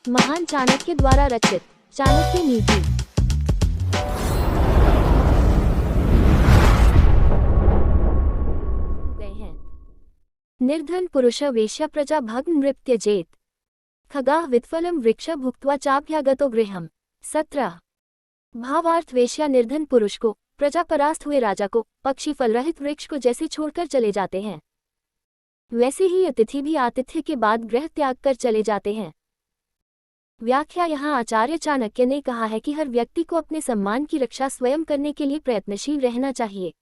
महान चाणक्य द्वारा रचित चाणक्य नीति। गए हैं। निर्धन पुरुष वेश्या प्रजा भग्न नृत्य जेत खगाः वित्फलम वृक्ष भुक्त्वा चाभ्यागतो गृहम्। 17। भावार्थ वेश्या निर्धन पुरुष को, प्रजा परास्त हुए राजा को, पक्षी फलरहित वृक्ष को जैसे छोड़कर चले जाते हैं, वैसे ही अतिथि भी आतिथ्य के बाद गृह त्याग कर चले जाते हैं। व्याख्या। यहाँ आचार्य चाणक्य ने कहा है कि हर व्यक्ति को अपने सम्मान की रक्षा स्वयं करने के लिए प्रयत्नशील रहना चाहिए।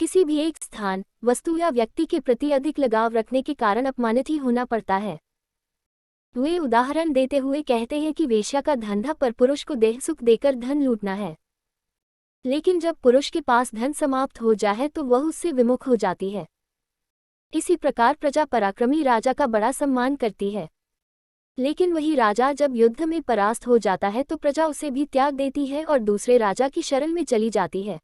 किसी भी एक स्थान, वस्तु या व्यक्ति के प्रति अधिक लगाव रखने के कारण अपमानित ही होना पड़ता है। वे उदाहरण देते हुए कहते हैं कि वेश्या का धंधा परपुरुष को देह सुख देकर धन लूटना है, लेकिन जब पुरुष के पास धन समाप्त हो जाए तो वह उससे विमुख हो जाती है। इसी प्रकार प्रजा पराक्रमी राजा का बड़ा सम्मान करती है, लेकिन वही राजा जब युद्ध में परास्त हो जाता है तो प्रजा उसे भी त्याग देती है और दूसरे राजा की शरण में चली जाती है।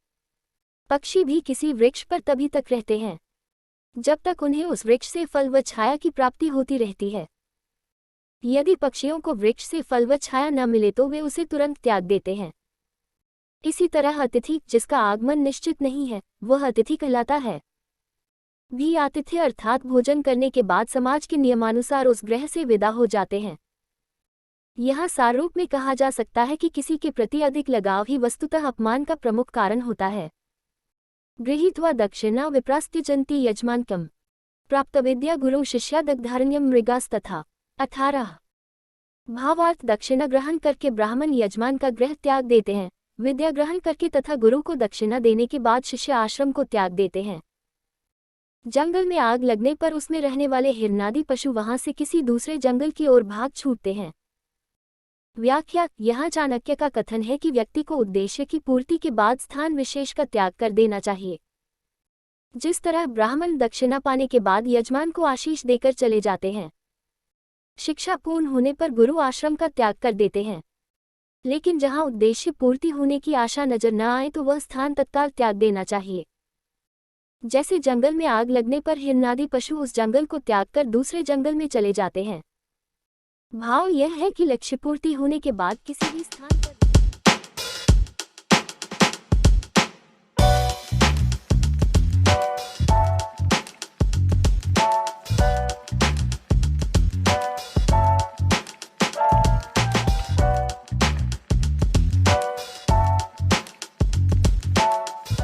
पक्षी भी किसी वृक्ष पर तभी तक रहते हैं जब तक उन्हें उस वृक्ष से फल व छाया की प्राप्ति होती रहती है। यदि पक्षियों को वृक्ष से फल व छाया न मिले तो वे उसे तुरंत त्याग देते हैं। इसी तरह अतिथि जिसका आगमन निश्चित नहीं है, वह अतिथि कहलाता है। भी आतिथ्य अर्थात भोजन करने के बाद समाज के नियमानुसार उस गृह से विदा हो जाते हैं। यहाँ सार रूप में कहा जा सकता है कि किसी के प्रति अधिक लगाव ही वस्तुतः अपमान का प्रमुख कारण होता है। गृहीत्वा दक्षिणा विप्रास्त्यजन्ति यजमानकम् प्राप्त विद्या गुरु शिष्यादग्धारण्यम मृगास्तथा। 18। भावार्थ दक्षिणा ग्रहण करके ब्राह्मण यजमान का गृह त्याग देते हैं, विद्या ग्रहण करके तथा गुरु को दक्षिणा देने के बाद शिष्य आश्रम को त्याग देते हैं। जंगल में आग लगने पर उसमें रहने वाले हिरनादि पशु वहां से किसी दूसरे जंगल की ओर भाग छूटते हैं। व्याख्या। यहाँ चाणक्य का कथन है कि व्यक्ति को उद्देश्य की पूर्ति के बाद स्थान विशेष का त्याग कर देना चाहिए। जिस तरह ब्राह्मण दक्षिणा पाने के बाद यजमान को आशीष देकर चले जाते हैं, शिक्षा पूर्ण होने पर गुरु आश्रम का त्याग कर देते हैं, लेकिन जहां उद्देश्य पूर्ति होने की आशा नजर न आए तो वह स्थान तत्काल त्याग देना चाहिए। जैसे जंगल में आग लगने पर हिरनादि पशु उस जंगल को त्याग कर दूसरे जंगल में चले जाते हैं। भाव यह है कि लक्ष्य पूर्ति होने के बाद किसी भी स्थान